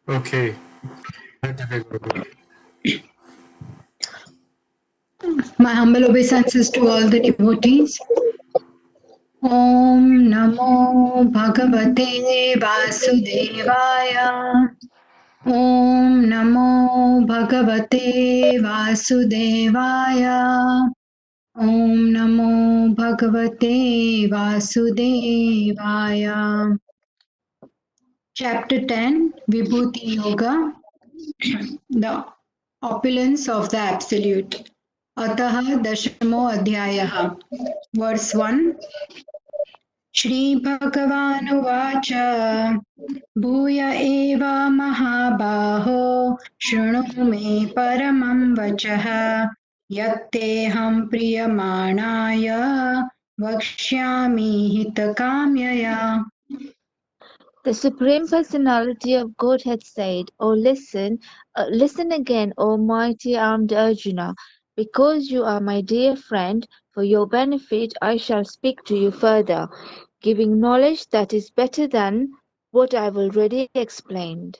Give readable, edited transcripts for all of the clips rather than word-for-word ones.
Okay. My humble obeisances to all the devotees. Om Namo Bhagavate Vasudevaya. Om Namo Bhagavate Vasudevaya. Om Namo Bhagavate Vasudevaya. Chapter 10 Vibhuti Yoga, the opulence of the Absolute. Atah Dashamo Adhyayah. Verse 1 श्रीभगवानुवाच भूय एव महाबाहो शृणु मे परमं वचः यत्तेऽहं प्रीयमाणाय वक्ष्यामि हितकाम्यया. The Supreme Personality of Godhead said, listen again, O mighty armed Arjuna, because you are my dear friend, for your benefit I shall speak to you further, giving knowledge that is better than what I've already explained.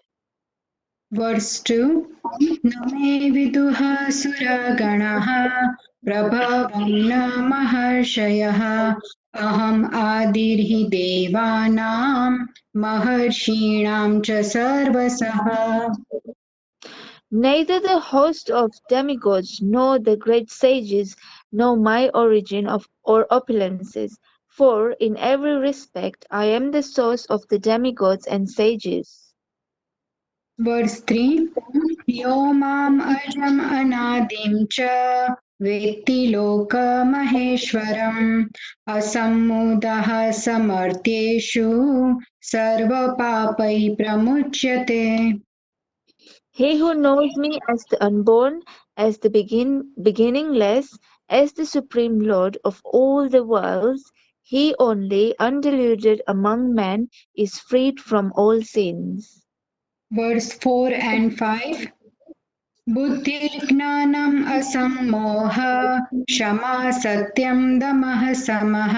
Verse 2 न मे विदुः सुरगणः प्रभवं न महर्षयः अहम् आदिर्हि देवानां महर्षीणां च सर्वसः. Neither the host of demigods nor the great sages know my origin or opulences, for in every respect I am the source of the demigods and sages. Verse 3 यो माम् अजम् अनादिं च वेत्ति लोकमहेश्वरम् असम्मूढः समर्थ्येषु सर्वपापैः प्रमुच्यते. He who knows me as the unborn, as the beginningless, as the supreme Lord of all the worlds, he only, undeluded among men, is freed from all sins. Verse 4 and 5 बुद्धिर्ज्ञानम् असम्मोह क्षमा सत्यं दमः समः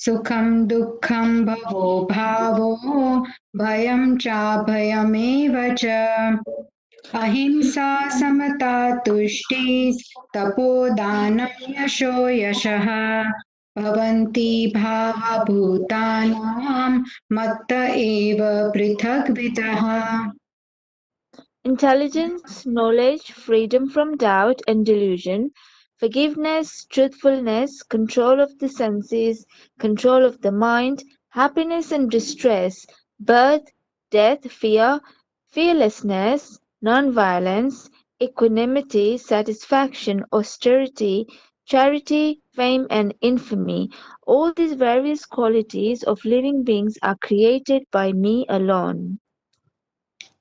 सुखं दुःखं भवो भावो भयं चाभयमेव च अहिंसा समता तुष्टिः तपोदानं यशो यशः भवन्ति भावभूतानां मत्त एव पृथग्विदः. Intelligence, knowledge, freedom from doubt and delusion, forgiveness, truthfulness, control of the senses, control of the mind, happiness and distress, birth, death, fear, fearlessness, non-violence, equanimity, satisfaction, austerity, charity, fame and infamy. All these various qualities of living beings are created by me alone.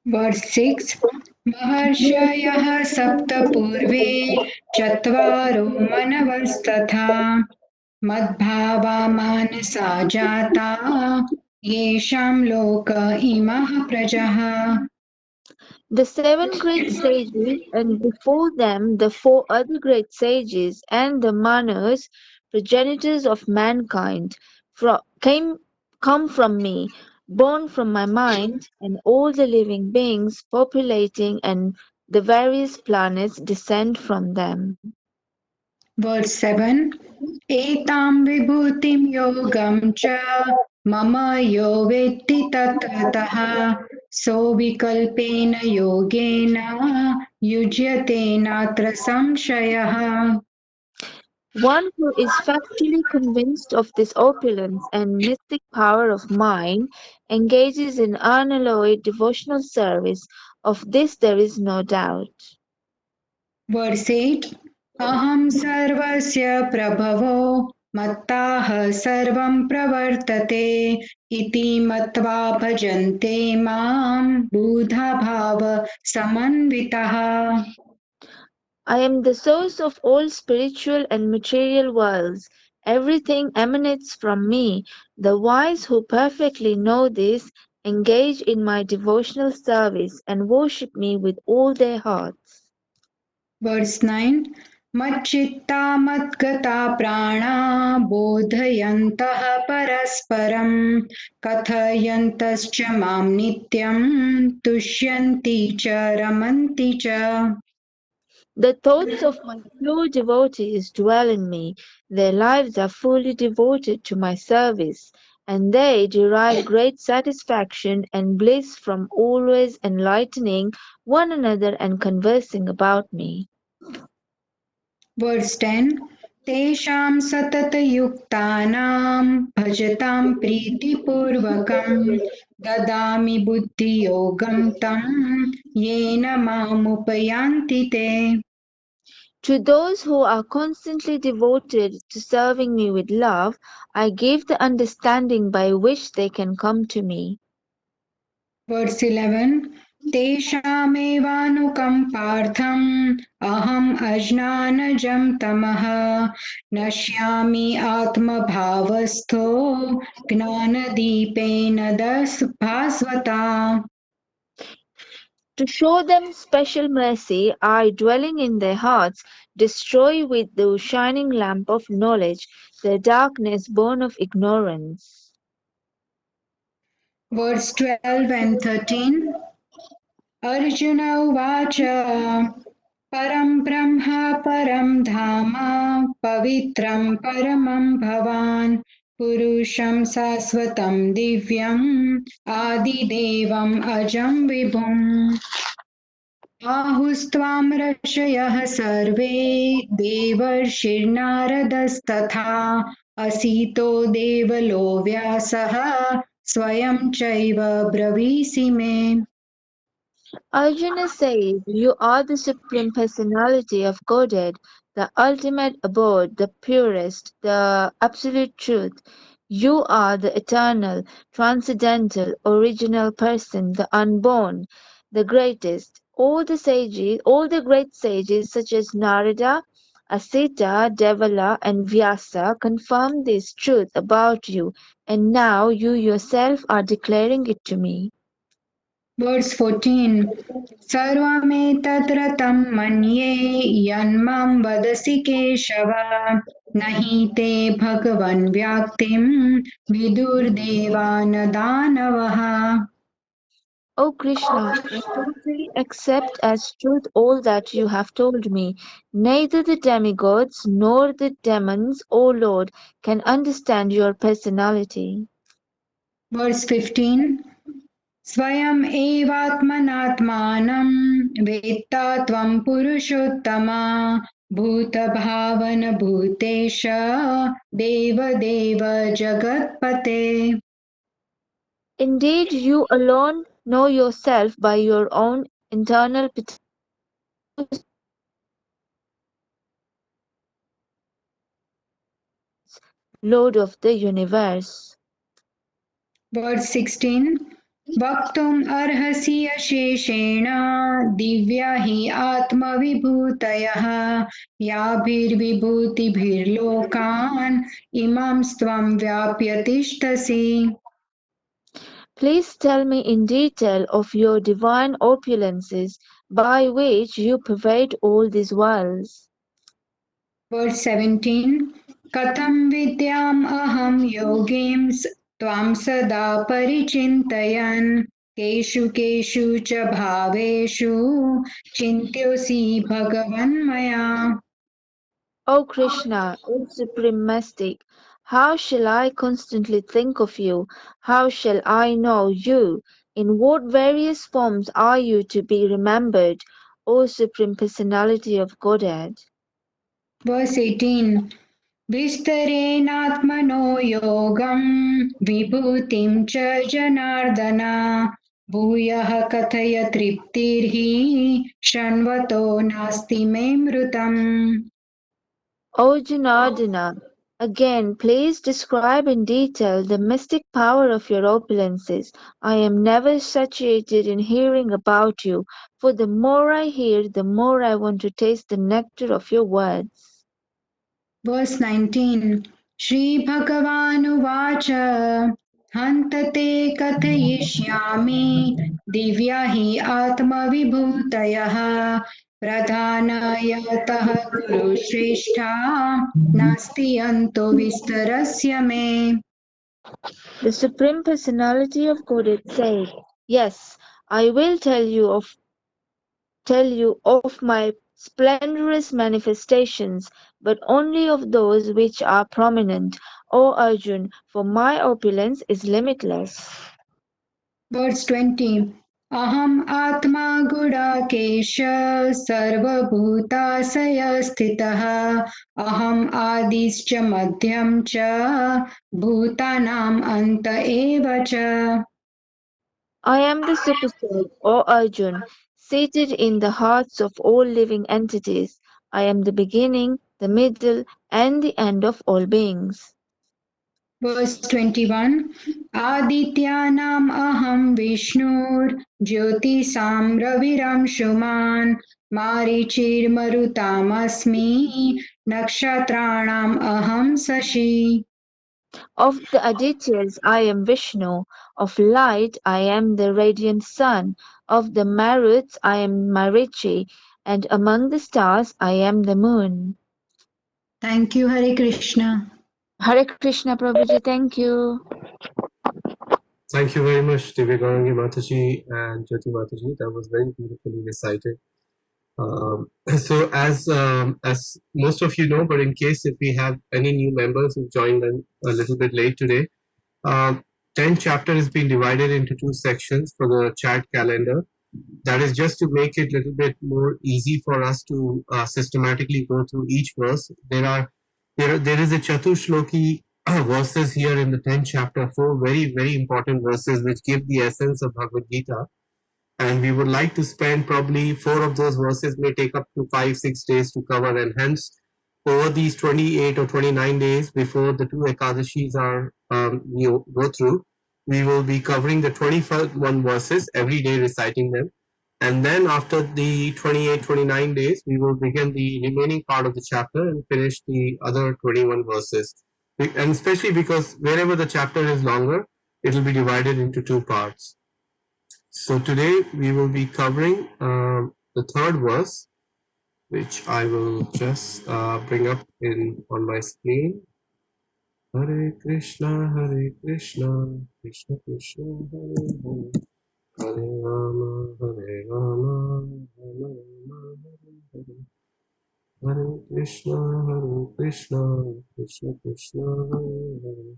Verse 6 महर्षयः सप्त पूर्वे चत्वारो मनवस्तथा मद्भावा मानसा जाता येषां लोक इमः प्रजः. The seven great sages, and before them the four other great sages, and the Manas, progenitors of mankind, come from me, born from my mind, and all the living beings populating and the various planets descend from them. Verse 7 एतां विभूतिं योगं च मम यो वेत्ति तत्त्वतः सोऽविकल्पेन योगेन युज्यते नात्र संशयः. One who is factually convinced of this opulence and mystic power of mine engages in unalloyed devotional service. Of this there is no doubt. Verse 8 अहं सर्वस्य प्रभवो मत्ताः सर्वं प्रवर्तते इति मत्वा भजन्ते मां बुधा भाव समन्वितः. I am the source of all spiritual and material worlds. Everything emanates from me. The wise who perfectly know this engage in my devotional service and worship me with all their hearts. Verse 9 मच्चित्ता मद्गता प्राणा बोधयन्तः परस्परं कथयन्तश्च मां नित्यं तुष्यन्ति च रमन्ति च. The thoughts of my true devotees dwell in me. Their lives are fully devoted to my service, and they derive great satisfaction and bliss from always enlightening one another and conversing about me. Verse 10. तेषां सततयुक्तानां भजतां प्रीतिपूर्वकं ददामि बुद्धियोगं तं येन मामुपयान्ति ते. To those who are constantly devoted to serving me with love, I give the understanding by which they can come to me. Verse 11. तेषामेवानुकम्पार्थम् अहम् अज्ञानजं तमः नश्यामि आत्मभावस्थो ज्ञानदीपेन भास्वता. To show them special mercy, I, dwelling in their hearts, destroy with the shining lamp of knowledge the darkness born of ignorance. Verse 12 and 13. Arjun उवाच परं ब्रह्म परं धाम पवित्रं परमं भवान् पुरुषं शाश्वतं दिव्यम् आदिदेवम् अजं विभुम्. आहुस्त्वां ऋषयः सर्वे देवर्षिर्नारदस्तथा असितो देवलो व्यासः स्वयं चैव ब्रवीषि मे. Arjuna says, "You are the Supreme Personality of Godhead, the ultimate abode, the purest, the absolute truth. You are the eternal, transcendental, original person, the unborn, the greatest. All the great sages such as Narada, Asita, Devala, and Vyasa confirm this truth about you, and now you yourself are declaring it to me." Verse 14. सर्वमेतद्रतं मन्ये यन्मां वदसि केशव न हि ते भगवन् व्याप्तिं विदुर्देवा न दानवः. O Krishna, I totally accept as truth all that you have told me. Neither the demigods nor the demons, O Lord, can understand your personality. Verse 15. स्वयम् एवात्मनात्मानं वेत्ता त्वं पुरुषोत्तम भूतभावन भूतेश देवदेव जगत्पते. Indeed, you alone know yourself by your own internal Lord of the universe. Verse 16. वक्तुम् अर्हसि यशेषेण दिव्या हि आत्मविभूतयः याभिर्विभूतिभिर्लोकान् इमां त्वं व्याप्य तिष्ठसि. Please tell me in detail of your divine opulences by which you pervade all these worlds. Verse 17. कथं विद्याम् अहं योगीं त्वां सदा परिचिन्तयन् केषु केषु च भावेषु चिन्त्योऽसि भगवन्मया. O Krishna, O Supreme Mystic, how shall I constantly think of you? How shall I know you? In what various forms are you to be remembered, O Supreme Personality of Godhead? Verse 18. विस्तरेणात्मनो योगं विभूतिं च जनार्दन भूयः कथय तृप्तिर्हि शृण्वतो नास्ति मे मृतम्. O Janardana, again please describe in detail the mystic power of your opulences. I am never satiated in hearing about you, for the more I hear, the more I want to taste the nectar of your words. Verse 19. श्रीभगवानुवाच हन्त ते कथयिष्यामि दिव्या हि आत्मविभूतयः प्रधानयतः कुरु श्रेष्ठा नास्ति अन्तो विस्तरस्य मे. The Supreme Personality of Godhead said, "Yes, I will tell you of my splendorous manifestations, but only of those which are prominent, O Arjun, for my opulence is limitless." Verse 20. Aham atma gudakesha sarvabhutasaya sthitah aham adischa madhyam cha bhutanam anta eva cha. I am the Supersoul, O Arjun, seated in the hearts of all living entities. I am the beginning, the middle, and the end of all beings. Verse 21. Adityanam aham vishnur jyotisam raviram shuman marichir marutam asmi nakshatranam aham sashi. Of the Adityas I am Vishnu, of light I am the radiant sun, of the Maruts I am Marichi, and among the stars I am the moon. Thank you, Hare Krishna. Hare Krishna Prabhuji, thank you. Thank you very much, Divya Mataji and Jyoti Mataji. That was very beautifully recited. So as most of you know, but in case if we have any new members who joined in a little bit late today, 10th chapter is being divided into two sections for the chat calendar. That is just to make it a little bit more easy for us to systematically go through each verse. There is a Chatushloki verses here in the 10th chapter, four very, very important verses which give the essence of Bhagavad Gita. And we would like to spend probably four of those verses may take up to 5-6 days to cover, and hence over these 28 or 29 days before the two Ekadashis are we go through, we will be covering the 21 verses every day, reciting them. And then after the 28-29 days, we will begin the remaining part of the chapter and finish the other 21 verses. And especially because wherever the chapter is longer, it will be divided into two parts. So today we will be covering the third verse, which I will just bring up on my screen. Hare Krishna, Krishna Krishna, Hare Hare, Hare Rama, Rama, Hare Hare. Hare Krishna, Krishna Krishna, Hare Hare,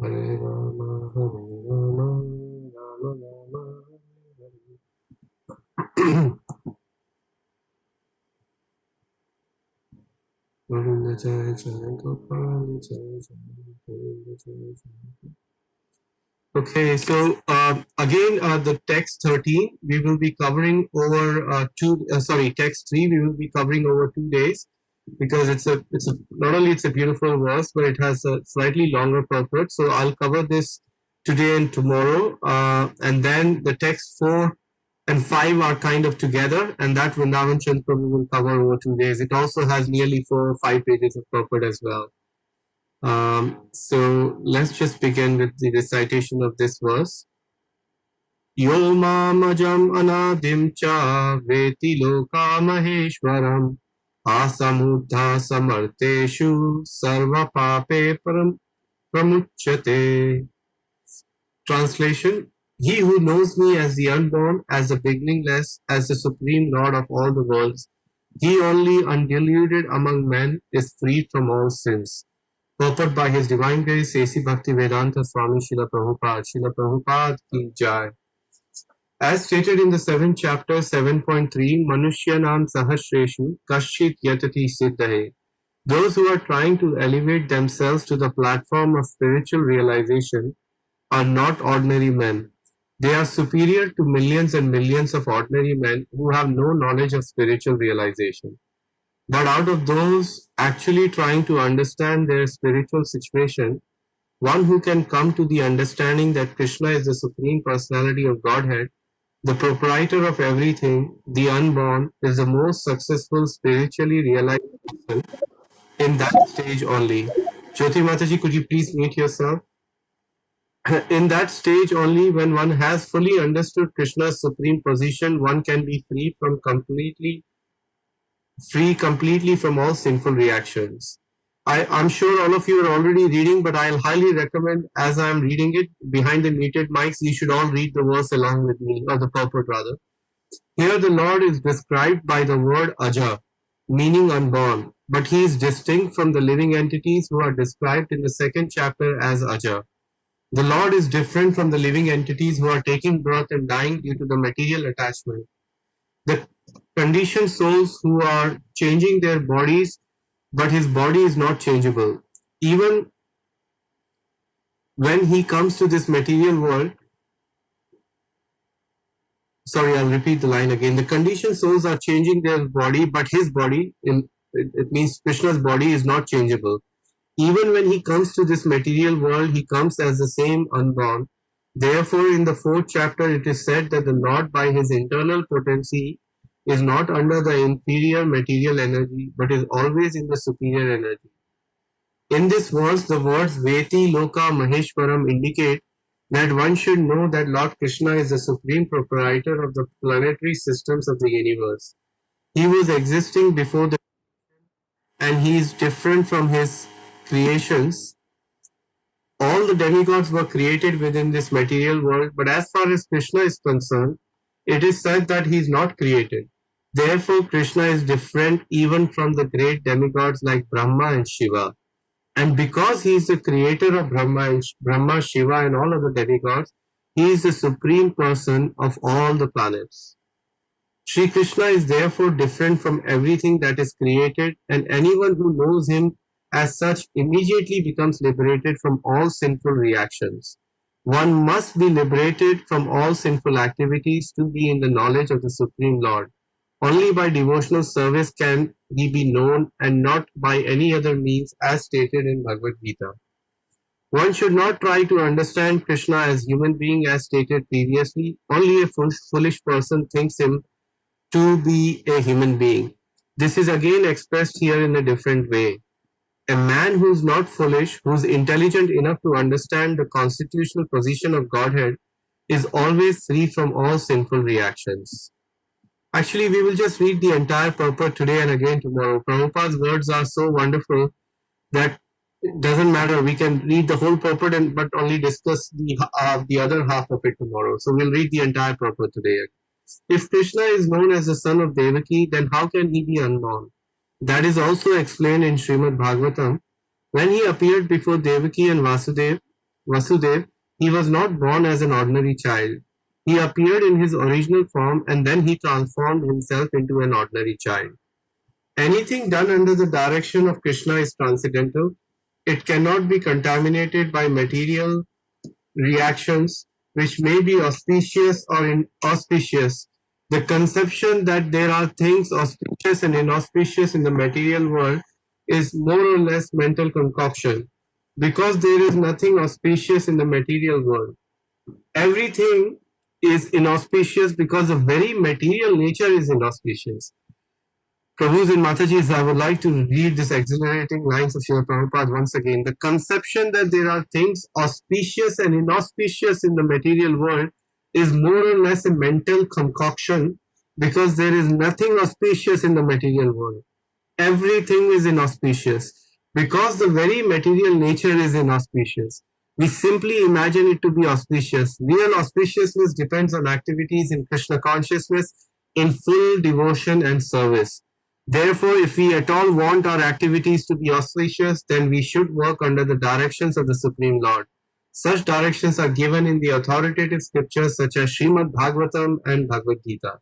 Hare Rama, Rama, Rama, Hare Hare. Govinda Jaya Jaya Gopal Jaya Jaya Govinda Jaya Jaya. Okay, so again, the text 13 we will be covering over text 3 we will be covering over 2 days, because it's a not only it's a beautiful verse, but it has a slightly longer purport. So I'll cover this today and tomorrow, and then the text 4 and 5 are kind of together, and that Vrindavan Chand Prabhu will cover over 2 days. It also has nearly 4 or 5 pages of purport as well. So let's just begin with the recitation of this verse. Yo mamajam anadim cha veti loka maheshwaram asamudha samarteshu sarva pape pramuchyate. Translation: He who knows me as the unborn, as the beginningless, as the supreme Lord of all the worlds, he only undiluted among men is freed from all sins. Purport by His Divine Grace, A.C. Bhaktivedanta Swami Srila Prabhupada. Srila Prabhupada ki jai. As stated in the 7th chapter, 7.3, Manushyanam Sahasreshu Kashchit Yatati Siddhahe. Those who are trying to elevate themselves to the platform of spiritual realization are not ordinary men. They are superior to millions and millions of ordinary men who have no knowledge of spiritual realization. But out of those actually trying to understand their spiritual situation, one who can come to the understanding that Krishna is the Supreme Personality of Godhead, the proprietor of everything, the unborn, is the most successful spiritually realized person in that stage only. Jyoti Mataji, could you please mute yourself? In that stage only, when one has fully understood Krishna's supreme position, one can be free from completely free completely from all sinful reactions. I'm sure all of you are already reading, but I'll highly recommend, as I'm reading it behind the muted mics, you should all read the verse along with me, or the purport rather. Here the Lord is described by the word Aja, meaning unborn, but he is distinct from the living entities who are described in the second chapter as Aja. The Lord is different from the living entities who are taking birth and dying due to the material attachment. The conditioned souls who are changing their bodies, but his body is not changeable. Even when he comes to this material world, sorry, I'll repeat the line again. The conditioned souls are changing their body, but his body, it means Krishna's body, is not changeable. Even when he comes to this material world, he comes as the same unborn. Therefore, in the fourth chapter, it is said that the Lord, by his internal potency, is not under the inferior material energy, but is always in the superior energy. In this verse, the words Veti, Loka, Maheshwaram indicate that one should know that Lord Krishna is the supreme proprietor of the planetary systems of the universe. He was existing before the, and he is different from his creations. All the demigods were created within this material world, but as far as Krishna is concerned, it is said that he is not created. Therefore, Krishna is different even from the great demigods like Brahma and Shiva. And because he is the creator of Brahma, Shiva, and all other demigods, he is the supreme person of all the planets. Sri Krishna is therefore different from everything that is created, and anyone who knows him as such immediately becomes liberated from all sinful reactions. One must be liberated from all sinful activities to be in the knowledge of the Supreme Lord. Only by devotional service can he be known, and not by any other means, as stated in Bhagavad Gita. One should not try to understand Krishna as human being as stated previously. Only a foolish person thinks him to be a human being. This is again expressed here in a different way. A man who is not foolish, who is intelligent enough to understand the constitutional position of Godhead, is always free from all sinful reactions. Actually, we will just read the entire purport today and again tomorrow. Prabhupada's words are so wonderful that it doesn't matter. We can read the whole purport but only discuss the other half of it tomorrow. So we'll read the entire purport today. If Krishna is known as the son of Devaki, then how can he be unborn? That is also explained in Srimad Bhagavatam. When he appeared before Devaki and Vasudev, he was not born as an ordinary child. He appeared in his original form and then he transformed himself into an ordinary child. Anything done under the direction of Krishna is transcendental. It cannot be contaminated by material reactions which may be auspicious or inauspicious. The conception that there are things auspicious and inauspicious in the material world is more or less mental concoction, because there is nothing auspicious in the material world. Everything is inauspicious because the very material nature is inauspicious. Prabhus and Matajis, I would like to read this exhilarating lines of Srila Prabhupada once again. The conception that there are things auspicious and inauspicious in the material world is more or less a mental concoction, because there is nothing auspicious in the material world. Everything is inauspicious because the very material nature is inauspicious. We simply imagine it to be auspicious. Real auspiciousness depends on activities in Krishna consciousness in full devotion and service. Therefore, if we at all want our activities to be auspicious, then we should work under the directions of the Supreme Lord. Such directions are given in the authoritative scriptures such as Srimad Bhagavatam and Bhagavad Gita,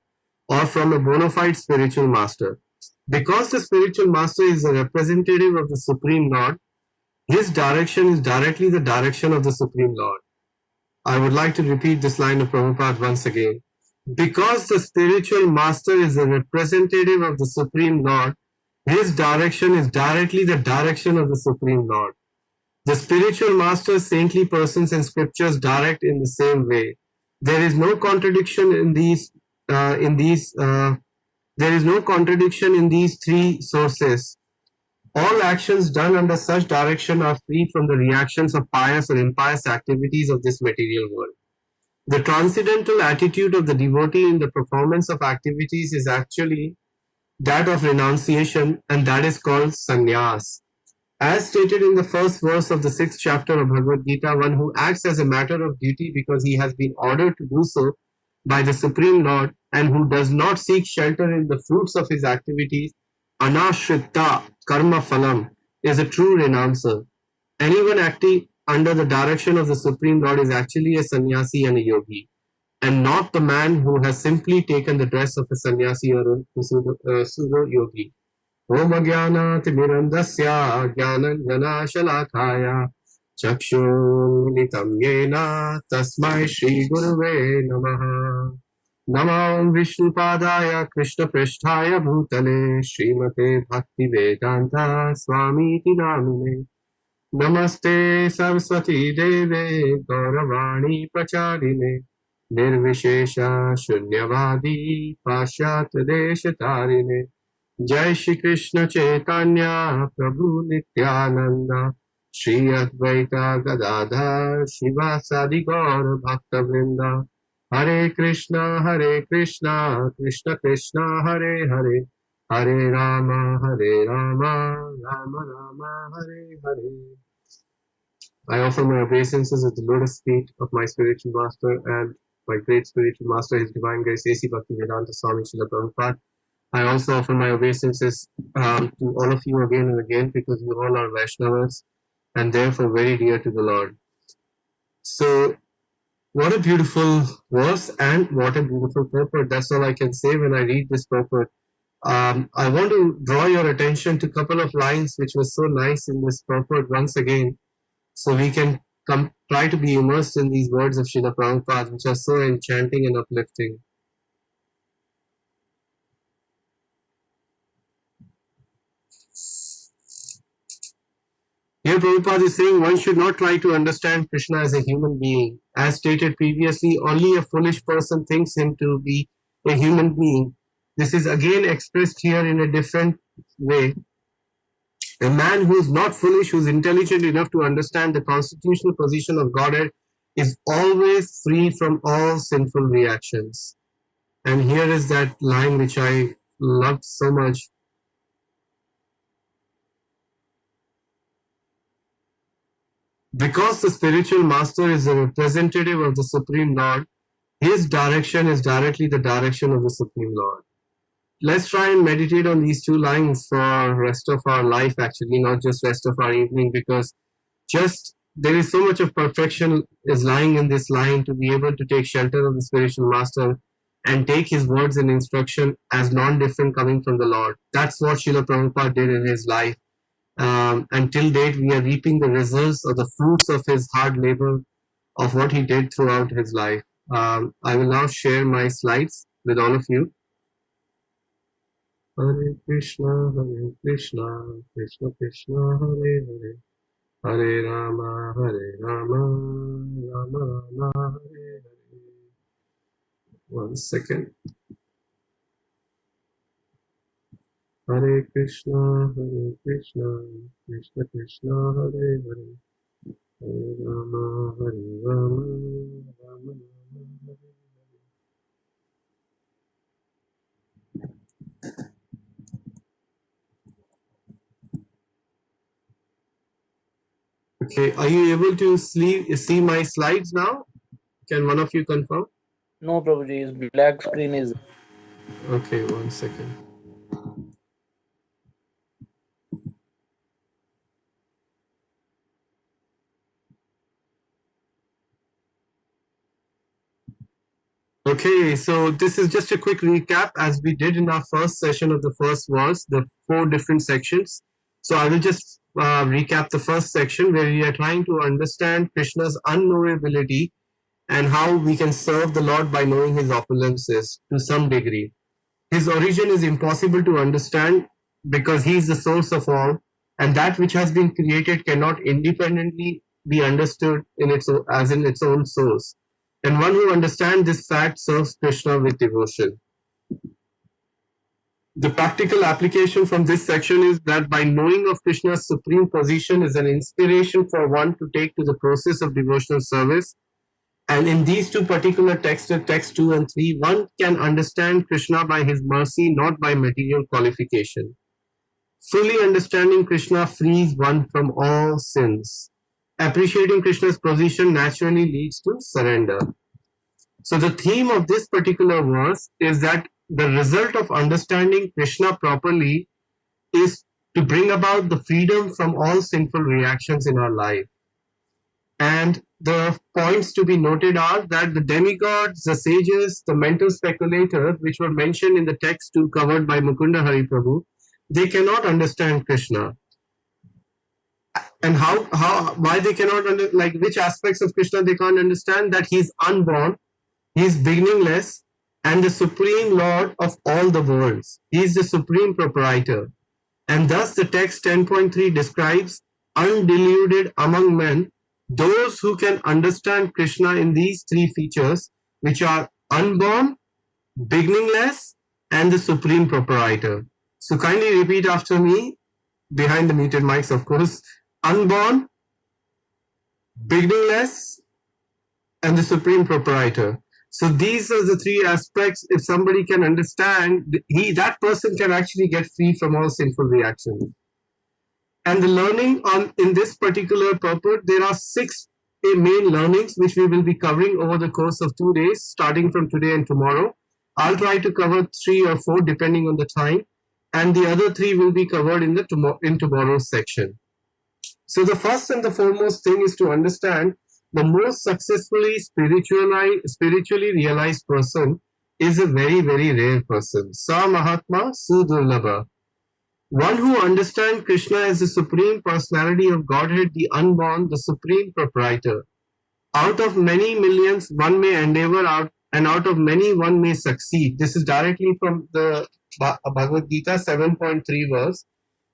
or from a bona fide spiritual master. Because the spiritual master is the representative of the Supreme Lord, his direction is directly the direction of the Supreme Lord. I would like to repeat this line of Prabhupada once again. Because the spiritual master is the representative of the Supreme Lord, his direction is directly the direction of the Supreme Lord. The spiritual master, saintly persons, and scriptures direct in the same way. There is no contradiction in these. There is no contradiction in these three sources. All actions done under such direction are free from the reactions of pious or impious activities of this material world. The transcendental attitude of the devotee in the performance of activities is actually that of renunciation, and that is called sannyas. As stated in the first verse of the 6th chapter of Bhagavad Gita, one who acts as a matter of duty because he has been ordered to do so by the Supreme Lord, and who does not seek shelter in the fruits of his activities, anashritta karma phalam, is a true renouncer. Anyone acting under the direction of the Supreme Lord is actually a sannyasi and a yogi, and not the man who has simply taken the dress of a sannyasi or a pseudo yogi. Om Ajnanaatimirandasya Jnananjanashalakaya Chakshurmilitam Yena Tasmai Shri Guruve Namaha. Namo Vishnupadaya Krishna Pristhaya Bhutale Srimate Bhakti Vedanta Swamiti Namine. Namaste Saraswati Deve Gauravani Pracharine Nirvishesha Shunyavadi Pashyat Deshatarine. जय श्री कृष्ण चैतन्य प्रभु नित्यानंद श्री अद्वैता गदाधर शिवासादि गौर भक्त वृंद हरे Krishna Krishna Krishna Hare Hare Hare Ram Ram Ram Hare Hare. I offer my obeisances at the lotus feet of my spiritual master and my great spiritual master, His Divine Grace A.C. Bhaktivedanta Swami Srila Prabhupada. I also offer my obeisances to all of you again and again, because you all are Vaishnavas and therefore very dear to the Lord. So, what a beautiful verse and what a beautiful purport. That's all I can say when I read this purport. I want to draw your attention to a couple of lines which were so nice in this purport once again, so we can try to be immersed in these words of Srila Prabhupada, which are so enchanting and uplifting. Here Prabhupada is saying one should not try to understand Krishna as a human being. As stated previously, only a foolish person thinks him to be a human being. This is again expressed here in a different way. A man who is not foolish, who is intelligent enough to understand the constitutional position of Godhead, is always free from all sinful reactions. And here is that line which I loved so much. Because the spiritual master is a representative of the Supreme Lord, his direction is directly the direction of the Supreme Lord. Let's try and meditate on these two lines for rest of our life, actually, not just rest of our evening, because just there is so much of perfection is lying in this line to be able to take shelter of the spiritual master and take his words and instruction as non-different coming from the Lord. That's what Srila Prabhupada did in his life. Until date, we are reaping the results or the fruits of his hard labor, of what he did throughout his life. I will now share my slides with all of you. Hare Krishna, Krishna Krishna, Hare Hare, Hare Rama, Rama Rama, Hare Hare. 1 second. Hare Krishna, Krishna Krishna, Hare Hare, Hare Rama, Rama Rama, Hare Hare. Okay, are you able to see my slides now? Can one of you confirm? No, Prabhuji, his black screen is. Okay, 1 second. Okay, so this is just a quick recap as we did in our first session of the first verse, the 4 different sections. So I will just recap the first section where we are trying to understand Krishna's unknowability and how we can serve the Lord by knowing his opulences to some degree. His origin is impossible to understand because he is the source of all, and that which has been created cannot independently be understood in its own source. And one who understands this fact serves Krishna with devotion. The practical application from this section is that by knowing of Krishna's supreme position is an inspiration for one to take to the process of devotional service, And in these two particular texts, text 2 and 3, one can understand Krishna by his mercy, not by material qualification. Fully understanding Krishna frees one from all sins. Appreciating Krishna's position naturally leads to surrender. So the theme of this particular verse is that the result of understanding Krishna properly is to bring about the freedom from all sinful reactions in our life. And the points to be noted are that the demigods, the sages, the mental speculators, which were mentioned in the text 2 covered by Mukunda Hari Prabhu, they cannot understand Krishna. And why they cannot which aspects of Krishna they can't understand? That he's unborn, he's beginningless, and the supreme lord of all the worlds. He is the supreme proprietor. And thus the text 10.3 describes undeluded among men those who can understand Krishna in these three features, which are unborn, beginningless, and the supreme proprietor. So kindly repeat after me, behind the muted mics, of course. Unborn, beginningless, and the supreme proprietor. So these are the three aspects. If somebody can understand, that person can actually get free from all sinful reactions. And the learning in this particular purport, there are 6 main learnings which we will be covering over the course of 2 days, starting from today and tomorrow. I'll try to cover 3 or 4 depending on the time, and the other 3 will be covered in tomorrow's section. So the first and the foremost thing is to understand the most successfully spiritually realized person is a very, very rare person. Sa Mahatma Sudurlabha. One who understands Krishna as the Supreme Personality of Godhead, the unborn, the Supreme Proprietor. Out of many millions, one may endeavor out, and out of many, one may succeed. This is directly from the Bhagavad Gita 7.3 verse,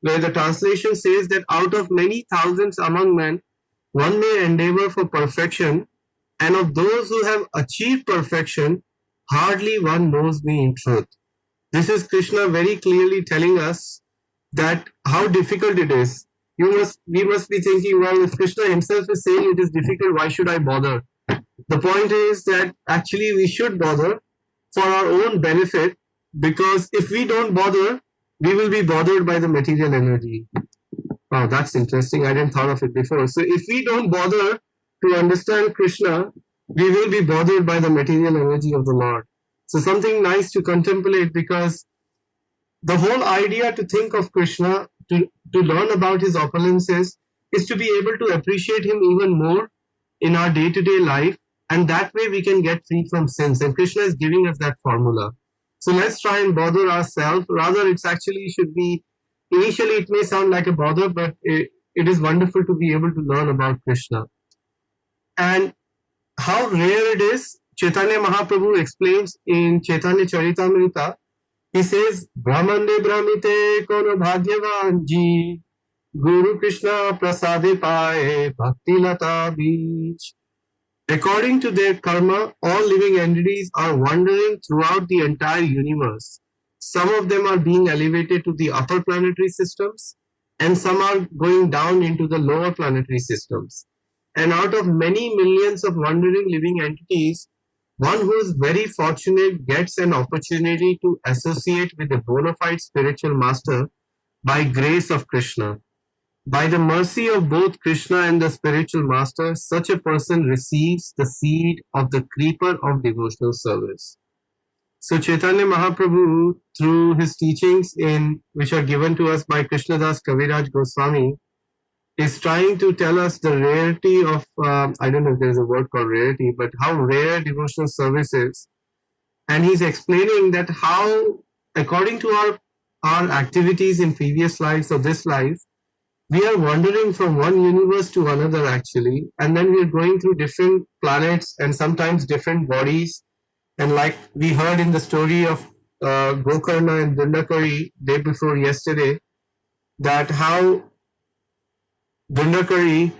where the translation says that out of many thousands among men, one may endeavor for perfection, and of those who have achieved perfection, hardly one knows me in truth. This is Krishna very clearly telling us that how difficult it is. We must be thinking, well, if Krishna himself is saying it is difficult, why should I bother? The point is that actually we should bother for our own benefit, because if we don't bother, we will be bothered by the material energy. Wow, that's interesting. I didn't thought of it before. So if we don't bother to understand Krishna, we will be bothered by the material energy of the Lord. So something nice to contemplate, because the whole idea to think of Krishna, to learn about his opulences, is to be able to appreciate him even more in our day-to-day life, and that way we can get free from sins. And Krishna is giving us that formula. So let's try and bother ourselves. Rather, it's actually should be, initially it may sound like a bother, but it is wonderful to be able to learn about Krishna. And how rare it is, Chaitanya Mahaprabhu explains in Chaitanya Charitamrita. He says, Brahmande Brahmite kono bhagyavan ji, Guru Krishna prasade paye bhakti lata beech. According to their karma, all living entities are wandering throughout the entire universe. Some of them are being elevated to the upper planetary systems, and some are going down into the lower planetary systems. And out of many millions of wandering living entities, one who is very fortunate gets an opportunity to associate with a bona fide spiritual master by grace of Krishna. By the mercy of both Krishna and the spiritual master, such a person receives the seed of the creeper of devotional service. So Chaitanya Mahaprabhu, through his teachings which are given to us by Krishnadas Kaviraj Goswami, is trying to tell us the rarity of, I don't know if there's a word called rarity, but how rare devotional service is. And he's explaining that how, according to our activities in previous lives or this life, we are wandering from one universe to another actually, and then we are going through different planets and sometimes different bodies. And like we heard in the story of Gokarna and Dundakari day before yesterday, that how Dundakari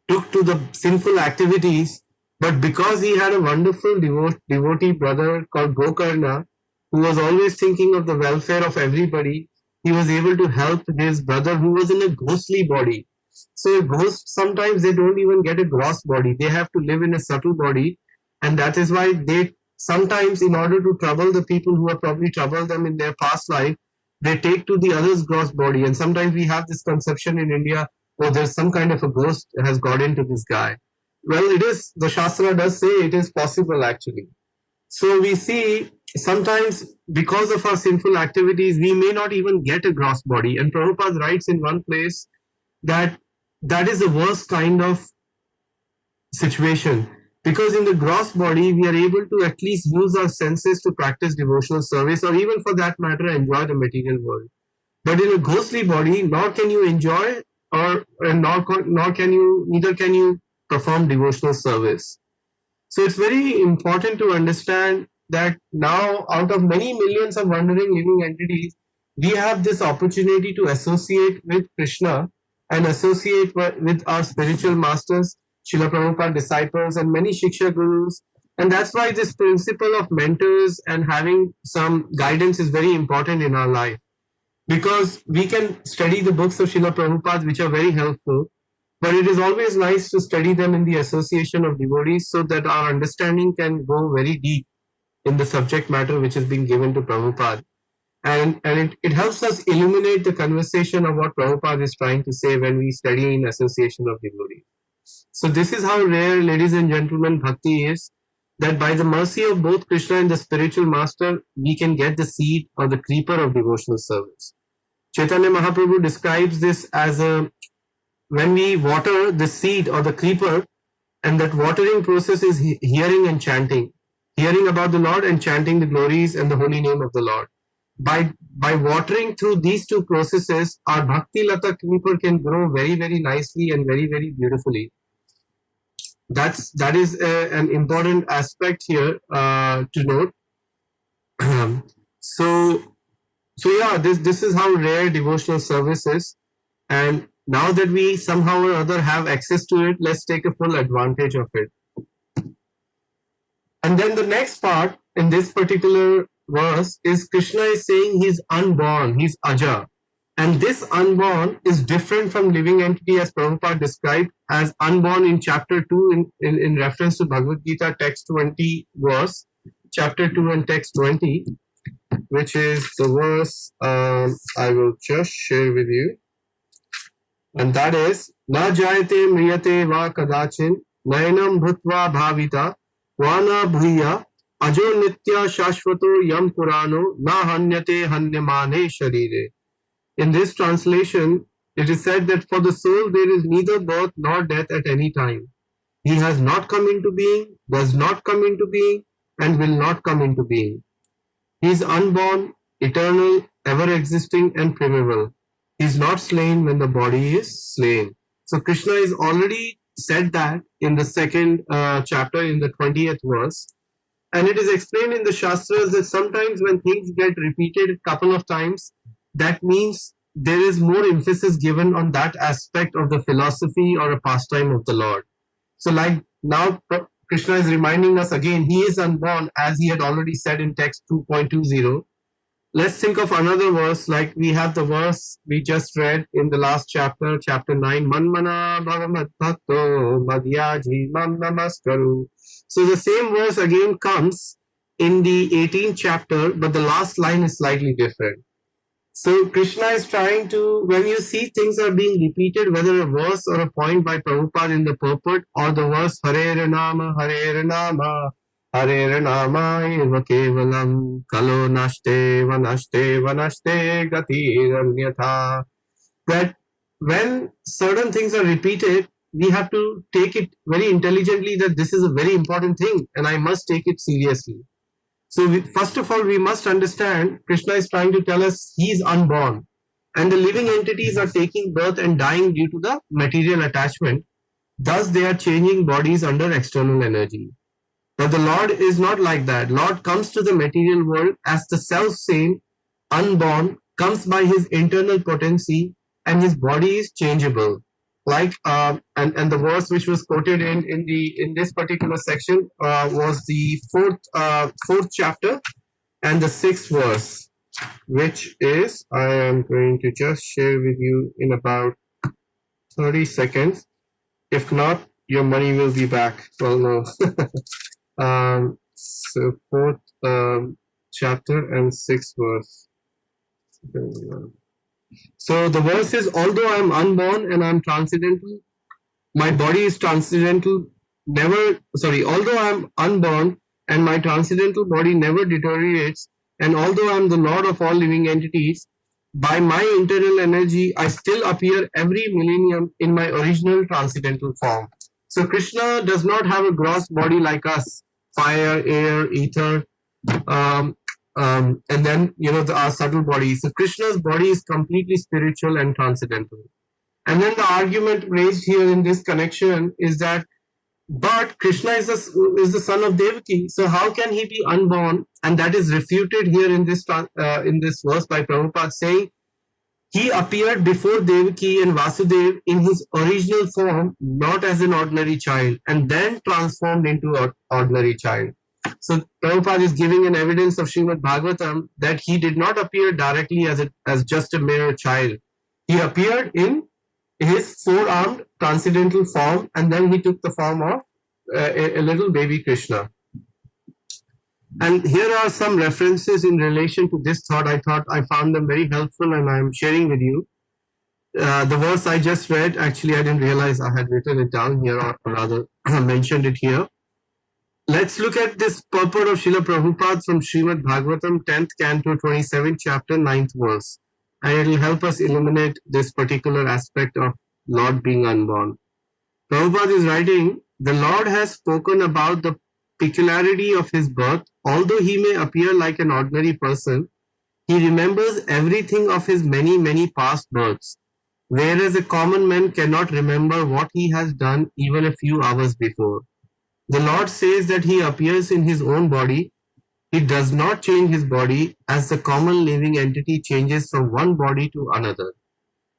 took to the sinful activities, but because he had a wonderful devotee brother called Gokarna, who was always thinking of the welfare of everybody, he was able to help his brother who was in a ghostly body. So ghosts, sometimes they don't even get a gross body. They have to live in a subtle body. And that is why they sometimes, in order to trouble the people who have probably troubled them in their past life, they take to the other's gross body. And sometimes we have this conception in India, oh, there's some kind of a ghost has got into this guy. Well, it is, the Shastra does say it is possible actually. So we see sometimes because of our sinful activities, we may not even get a gross body. And Prabhupada writes in one place that that is the worst kind of situation, because in the gross body we are able to at least use our senses to practice devotional service, or even for that matter enjoy the material world. But in a ghostly body, nor can you enjoy, or nor can you, neither can you perform devotional service. So it's very important to understand that now, out of many millions of wandering living entities, we have this opportunity to associate with Krishna and associate with our spiritual masters, Srila Prabhupada disciples, and many Shiksha gurus. And that's why this principle of mentors and having some guidance is very important in our life. Because we can study the books of Srila Prabhupada, which are very helpful, but it is always nice to study them in the association of devotees so that our understanding can go very deep in the subject matter which is being given to Prabhupada. And it helps us illuminate the conversation of what Prabhupada is trying to say when we study in association of devotees. So this is how rare, ladies and gentlemen, bhakti is, that by the mercy of both Krishna and the spiritual master, we can get the seed or the creeper of devotional service. Chaitanya Mahaprabhu describes this as when we water the seed or the creeper, and that watering process is hearing and chanting, hearing about the Lord and chanting the glories and the holy name of the Lord. By watering through these two processes, our Bhakti Lata creeper can grow very, very nicely and very, very beautifully. That is an important aspect here to note. So yeah, this is how rare devotional service is, and now that we somehow or other have access to it, let's take a full advantage of it. And then the next part in this particular verse is Krishna is saying he's unborn, he's Aja. And this unborn is different from living entity as Prabhupada described as unborn in chapter 2 in reference to Bhagavad Gita text 20 verse, chapter 2 and text 20, which is the verse I will just share with you. And that is, Na jayate mriyate va kadachin, nayanam bhutva bhavita, vana bhuya, ajo nitya shashvato yam purano, na hanyate hanyamane sharire. In this translation, it is said that for the soul there is neither birth nor death at any time. He has not come into being, does not come into being, and will not come into being. He is unborn, eternal, ever-existing, and primeval. He is not slain when the body is slain. So Krishna has already said that in the second chapter, in the 20th verse. And it is explained in the Shastras that sometimes when things get repeated a couple of times, that means there is more emphasis given on that aspect of the philosophy or a pastime of the Lord. So like now Krishna is reminding us again, he is unborn, as he had already said in text 2.20. Let's think of another verse, like we have the verse we just read in the last chapter, chapter 9, Manmana Bhagavat Bhakto Madhyaji Mam Namaskaru. So the same verse again comes in the 18th chapter, but the last line is slightly different. So Krishna is trying to, when you see things are being repeated, whether a verse or a point by Prabhupada in the purport, or the verse Hare Nama, Hare Nama, Hare Nama, Eva Kevalam, Kalo Nashte, Vanashte, Vanashte, Gati Ranyatha, that when certain things are repeated, we have to take it very intelligently that this is a very important thing and I must take it seriously. So first of all, we must understand Krishna is trying to tell us he is unborn, and the living entities are taking birth and dying due to the material attachment. Thus, they are changing bodies under external energy. But the Lord is not like that. Lord comes to the material world as the self-same, unborn, comes by his internal potency, and his body is changeable. Like and the verse which was quoted in this particular section was the fourth chapter and the 6th verse, which is, I am going to just share with you in about 30 seconds. If not, your money will be back. Well, no. So fourth chapter and sixth verse. So the verse is, although I am unborn and I am transcendental, my body is transcendental, although I am unborn and my transcendental body never deteriorates, and although I am the Lord of all living entities, by my internal energy, I still appear every millennium in my original transcendental form. So Krishna does not have a gross body like us, fire, air, ether, and then, our subtle body. So Krishna's body is completely spiritual and transcendental. And then the argument raised here in this connection is that, but Krishna is the son of Devaki, so how can he be unborn? And that is refuted here in this verse by Prabhupada, saying he appeared before Devaki and Vasudev in his original form, not as an ordinary child, and then transformed into an ordinary child. So Prabhupada is giving an evidence of Srimad Bhagavatam that he did not appear directly as just a mere child. He appeared in his four-armed transcendental form, and then he took the form of a little baby Krishna. And here are some references in relation to this thought. I found them very helpful, and I'm sharing with you. The verse I just read, actually I didn't realize I had written it down here, or rather mentioned it here. Let's look at this purport of Srila Prabhupada from Srimad Bhagavatam, 10th Canto, 27th chapter, 9th verse. And it will help us illuminate this particular aspect of Lord being unborn. Prabhupada is writing, the Lord has spoken about the peculiarity of his birth. Although he may appear like an ordinary person, he remembers everything of his many, many past births, whereas a common man cannot remember what he has done even a few hours before. The Lord says that he appears in his own body. He does not change his body as the common living entity changes from one body to another.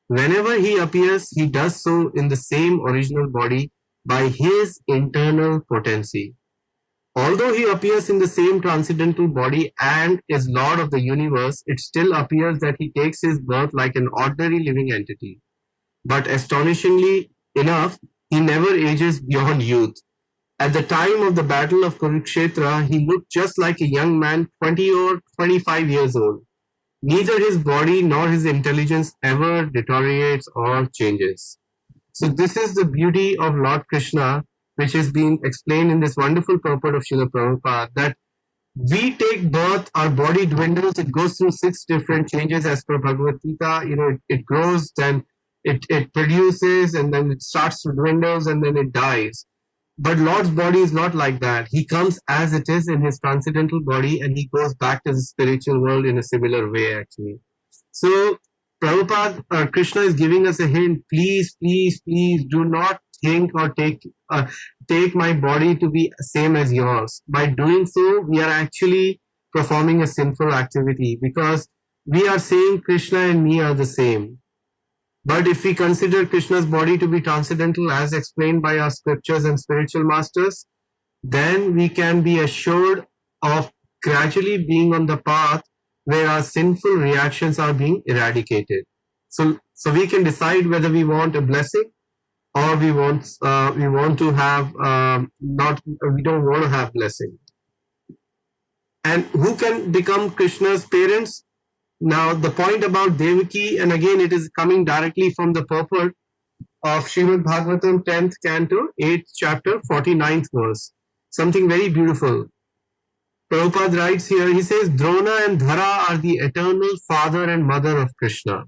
Whenever he appears, he does so in the same original body by his internal potency. Although he appears in the same transcendental body and is Lord of the universe, it still appears that he takes his birth like an ordinary living entity. But astonishingly enough, he never ages beyond youth. At the time of the battle of Kurukshetra, he looked just like a young man, 20 or 25 years old. Neither his body nor his intelligence ever deteriorates or changes. So this is the beauty of Lord Krishna, which is being explained in this wonderful purport of Srila Prabhupada, that we take birth, our body dwindles, it goes through 6 different changes as per Bhagavad Gita. It grows, then it produces, and then it starts to dwindle, and then it dies. But Lord's body is not like that. He comes as it is in his transcendental body, and he goes back to the spiritual world in a similar way, actually. So Prabhupada, Krishna is giving us a hint. Please, please, please do not think or take my body to be same as yours. By doing so, we are actually performing a sinful activity, because we are saying Krishna and me are the same. But if we consider Krishna's body to be transcendental as explained by our scriptures and spiritual masters, then we can be assured of gradually being on the path where our sinful reactions are being eradicated. So we can decide whether we want a blessing or we want to have we don't want to have blessing. And who can become Krishna's parents? Now the point about Devaki, and again it is coming directly from the purport of Srimad Bhagavatam 10th Canto, 8th chapter, 49th verse. Something very beautiful. Prabhupada writes here, he says, Drona and Dhara are the eternal father and mother of Krishna.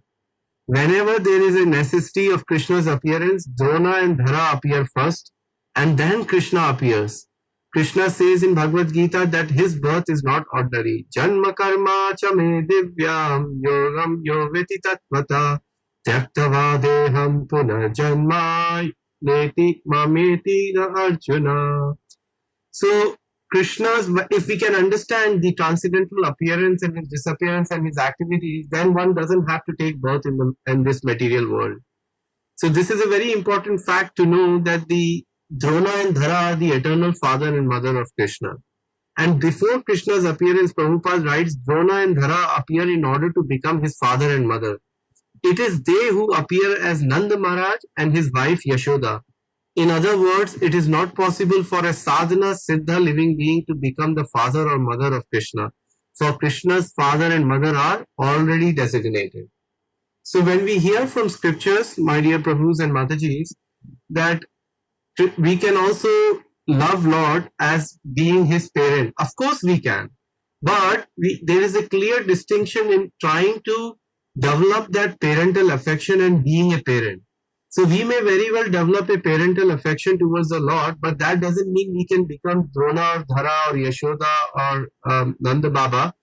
Whenever there is a necessity of Krishna's appearance, Drona and Dhara appear first, and then Krishna appears. Krishna says in Bhagavad Gita that his birth is not ordinary. Janma karma cha me divyam yogam yoveti tatvata tyaktava deham punarjanma neti mameti Arjuna. So Krishna's, if we can understand the transcendental appearance and his disappearance and his activities, then one doesn't have to take birth in this material world. So this is a very important fact to know, that the Drona and Dhara are the eternal father and mother of Krishna. And before Krishna's appearance, Prabhupada writes, Drona and Dhara appear in order to become his father and mother. It is they who appear as Nanda Maharaj and his wife Yashoda. In other words, it is not possible for a sadhana siddha living being to become the father or mother of Krishna. For Krishna's father and mother are already designated. So when we hear from scriptures, my dear Prabhus and Matajis, that we can also love Lord as being his parent. Of course we can. But there is a clear distinction in trying to develop that parental affection and being a parent. So we may very well develop a parental affection towards the Lord, but that doesn't mean we can become Drona or Dhara or Yashoda or Nanda Baba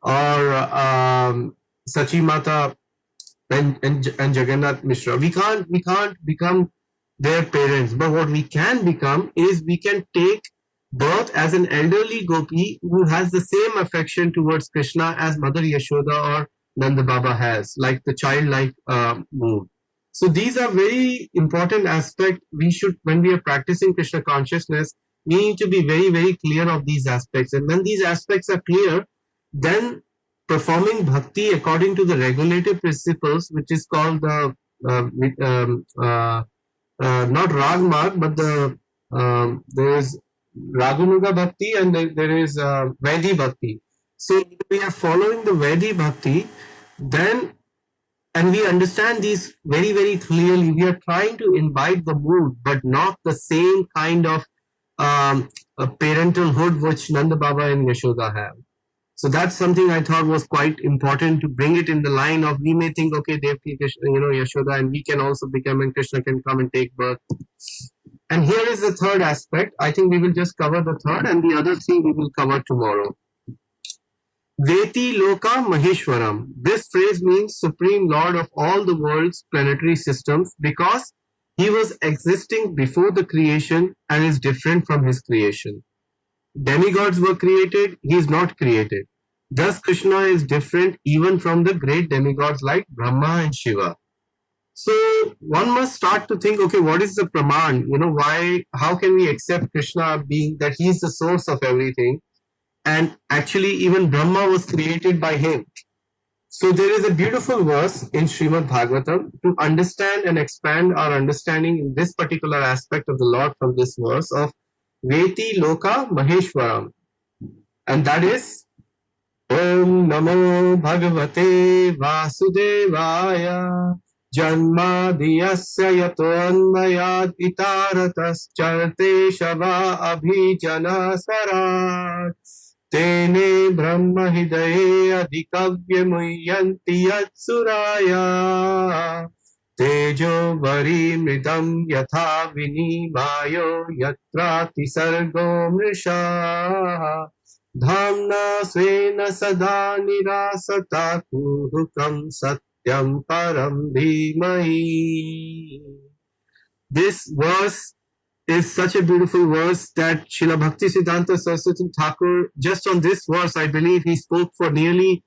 or Sachi Mata and Jagannath Mishra. We can't become their parents, but what we can become is we can take birth as an elderly gopi who has the same affection towards Krishna as Mother Yashoda or Nanda Baba has, like the childlike mood. So these are very important aspects. We should, when we are practicing Krishna consciousness, we need to be very, very clear of these aspects. And when these aspects are clear, then performing bhakti according to the regulative principles, which is called the not rag marg, but there is Raganuga bhakti and there is Vaidhi bhakti. So if we are following the Vaidhi bhakti, then and we understand these very, very clearly. We are trying to imbibe the mood, but not the same kind of parentalhood which Nanda Baba and Yashoda have. So that's something I thought was quite important to bring it in the line of, we may think, okay, Devaki, Krishna, Yashoda, and we can also become, and Krishna can come and take birth. And here is the third aspect. I think we will just cover the third, and the other three we will cover tomorrow. Veti Loka Maheshwaram. This phrase means Supreme Lord of all the world's planetary systems, because he was existing before the creation and is different from his creation. Demigods were created, he is not created. Thus Krishna is different even from the great demigods like Brahma and Shiva. So one must start to think, okay, what is the praman? How can we accept Krishna being that he is the source of everything? And actually even Brahma was created by him. So there is a beautiful verse in Srimad Bhagavatam to understand and expand our understanding in this particular aspect of the Lord from this verse of Veti Loka Maheshwaram. And that is Om Namo Bhagavate Vasudevaya Janmadiyasya Yato Anmayad Itaratas Charte Shava Abhijana Sarat Tene Brahma Hidaye Adhikavya Muyanti Yatsuraya Tejo Vari Mridam Yatha Vinimayo Yatrati Sargo Mrisha Dhamna Svena Sada Nirasata Kuhukam Satyam Param Dhimai. This verse is such a beautiful verse that Srila Bhaktisiddhanta Saraswati Thakur, just on this verse, I believe he spoke for nearly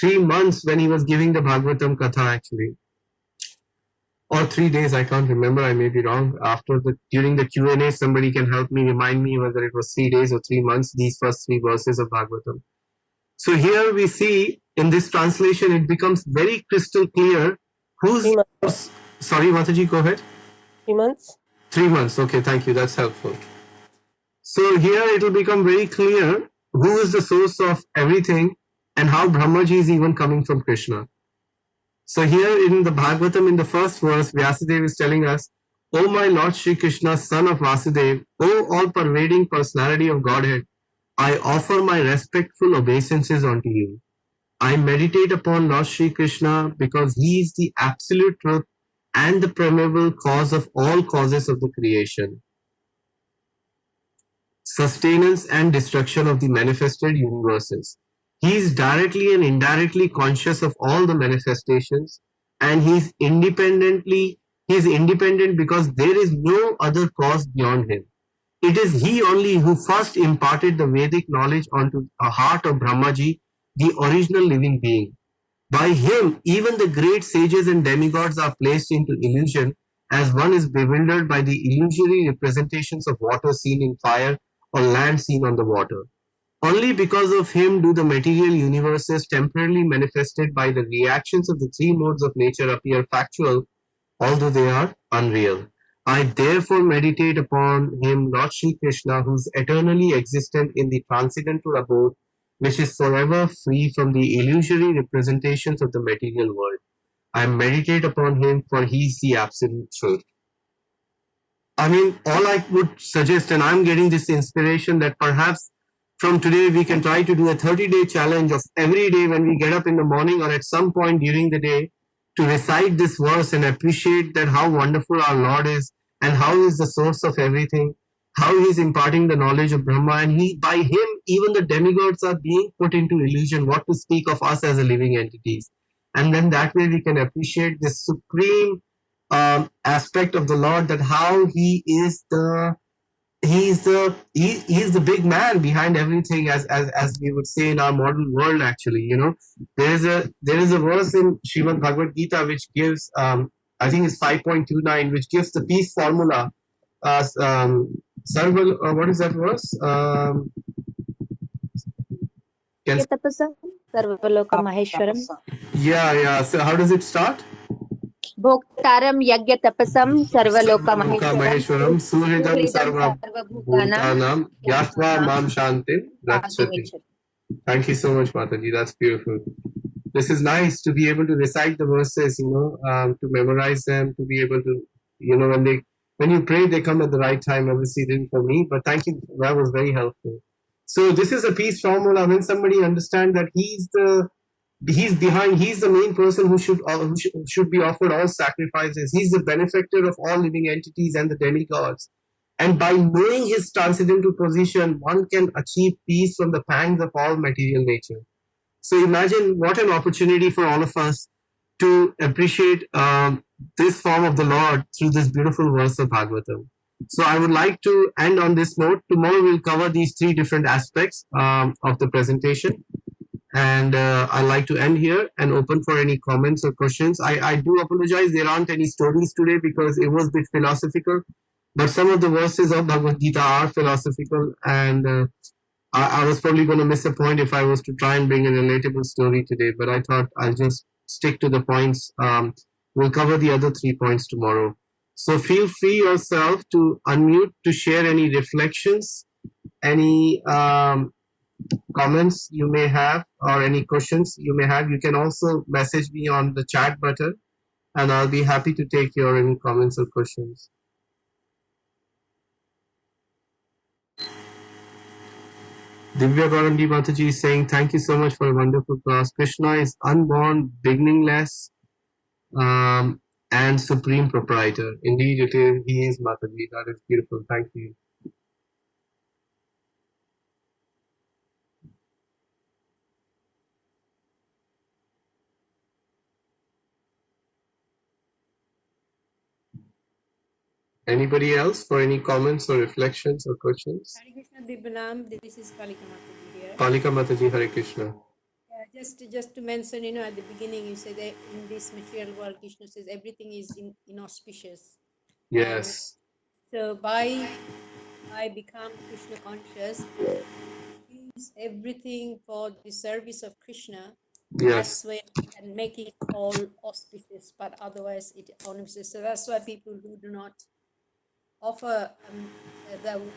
3 months when he was giving the Bhagavatam Katha actually. Or 3 days, I can't remember, I may be wrong. During the Q&A, somebody can help me, remind me whether it was 3 days or 3 months, these first 3 verses of Bhagavatam. So here we see, in this translation, it becomes very crystal clear Sorry, Mataji, go ahead. 3 months. 3 months, okay, thank you, that's helpful. So here it will become very clear who is the source of everything and how Brahmaji is even coming from Krishna. So here in the Bhagavatam, in the first verse, Vyasadeva is telling us, O my Lord Shri Krishna, son of Vasudeva, O all-pervading personality of Godhead, I offer my respectful obeisances unto you. I meditate upon Lord Shri Krishna because he is the absolute truth and the primeval cause of all causes of the creation, sustenance and destruction of the manifested universes. He is directly and indirectly conscious of all the manifestations, and he is independent because there is no other cause beyond him. It is he only who first imparted the Vedic knowledge onto the heart of Brahmaji, the original living being. By him, even the great sages and demigods are placed into illusion, as one is bewildered by the illusory representations of water seen in fire or land seen on the water. Only because of him do the material universes temporarily manifested by the reactions of the 3 modes of nature appear factual, although they are unreal. I therefore meditate upon him, Lord Sri Krishna, who is eternally existent in the transcendental abode, which is forever free from the illusory representations of the material world. I meditate upon him, for he is the absolute truth. I mean, all I would suggest, and I'm getting this inspiration that perhaps from today we can try to do a 30-day challenge of every day when we get up in the morning or at some point during the day to recite this verse and appreciate that how wonderful our Lord is and how he is the source of everything, how he is imparting the knowledge of Brahma, and he, by him, even the demigods are being put into illusion, what to speak of us as a living entities. And then that way we can appreciate this supreme aspect of the Lord, that how he is the big man behind everything, as we would say in our modern world. Actually, there is a verse in Srimad Bhagavad Gita which gives I think it's 5.29, which gives the peace formula. What is that verse? Can, Yatapasam sarvaloka maheshwaram yeah. So how does it start? bhoktaram yagya tapasam sarvaloka Sarvaloka maheshwaram Maheshwaram Suhridam suhridam Sarva sarvabhutanam Bhutanam Yatva Mam Shantim Rachati. Shantim. Thank you so much, Mataji. That's beautiful. This is nice to be able to recite the verses, to memorize them, to be able to, when you pray, they come at the right time. Obviously, didn't for me, but thank you. That was very helpful. So this is a peace formula. When somebody understands that he's the main person who should be offered all sacrifices. He's the benefactor of all living entities and the demigods. And by knowing his transcendental position, one can achieve peace from the pangs of all material nature. So imagine what an opportunity for all of us to appreciate this form of the Lord through this beautiful verse of Bhagavatam. So I would like to end on this note. Tomorrow we'll cover these three different aspects of the presentation. And I'd like to end here and open for any comments or questions. I do apologize, there aren't any stories today because it was a bit philosophical, but some of the verses of Bhagavad Gita are philosophical, and I was probably going to miss a point if I was to try and bring a relatable story today, but I thought I'll just stick to the points. We'll cover the other 3 points tomorrow. So feel free yourself to unmute to share any reflections, any comments you may have, or any questions you may have. You can also message me on the chat button, and I'll be happy to take your any comments or questions. Divya Gaurandi Mataji is saying, thank you so much for a wonderful class. Krishna is unborn, beginningless, and supreme proprietor. Indeed, it is. He is Mataji. That is beautiful. Thank you. Anybody else for any comments or reflections or questions? Hare Krishna Dibbanam, this is Kalika Mataji here. Kalika Mataji, Hare Krishna. Just to mention, at the beginning you said that in this material world, Krishna says everything is inauspicious. Yes. So by become Krishna conscious, use everything for the service of Krishna. Yes. That's when we can make it all auspicious, but otherwise it auspicious. So that's why people who do not offer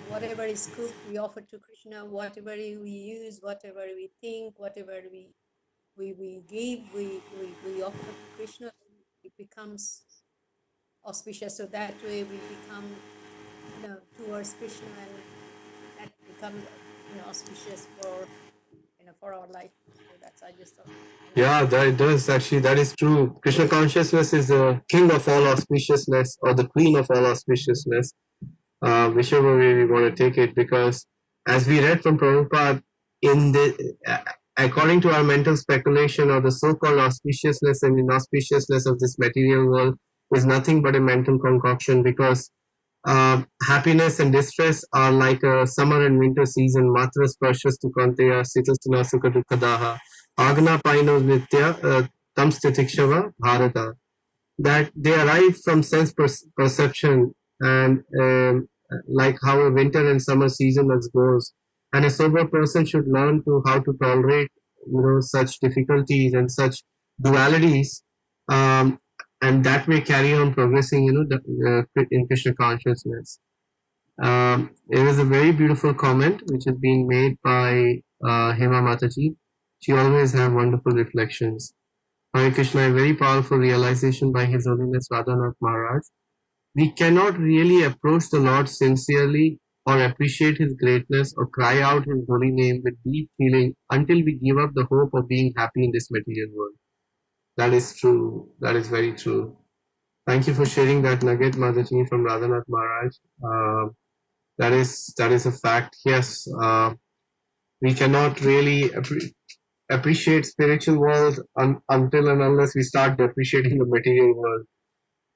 whatever is cooked, we offer to Krishna. Whatever we use, whatever we think, whatever we give, we offer to Krishna. It becomes auspicious. So that way we become, towards Krishna, and that becomes, auspicious for our life. So that's, I just thought. Yeah, that does actually. That is true. Krishna consciousness is the king of all auspiciousness, or the queen of all auspiciousness, whichever way we want to take it. Because as we read from Prabhupada, according to our mental speculation, or the so-called auspiciousness and inauspiciousness of this material world is nothing but a mental concoction. Because happiness and distress are like a summer and winter season. Matra sparshas tu kanteya sitasana sukha dukkadaha agna paino nitya tam stitikshava bharata. That they arise from sense perception, and like how a winter and summer season goes. And a sober person should learn to how to tolerate, such difficulties and such dualities, and that may carry on progressing, in Krishna consciousness. It is a very beautiful comment which is being made by Hema Mataji. She always have wonderful reflections. Hare Krishna, a very powerful realization by His Holiness Radhanath Maharaj. We cannot really approach the Lord sincerely or appreciate His greatness or cry out His holy name with deep feeling until we give up the hope of being happy in this material world. That is true. That is very true. Thank you for sharing that nugget, Mataji, from Radhanath Maharaj. That is a fact. Yes, we cannot really appreciate spiritual world until and unless we start depreciating the material world.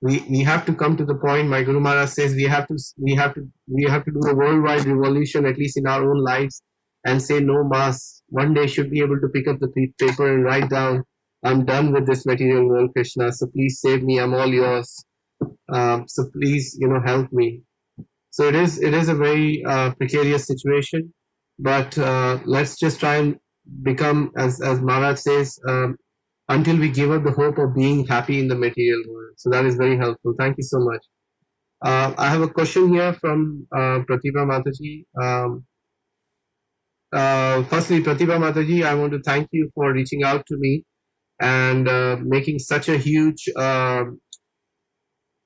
We have to come to the point. My Guru Maharaj says we have to do a worldwide revolution, at least in our own lives, and say no mass. One day should be able to pick up the paper and write down, I'm done with this material world, Krishna. So please save me. I'm all yours. So please, help me. So it is a very precarious situation, but let's just try and become, as Maharaj says, until we give up the hope of being happy in the material world. So that is very helpful. Thank you so much. I have a question here from Pratibha Mataji. Firstly, Pratibha Mataji, I want to thank you for reaching out to me and making such a huge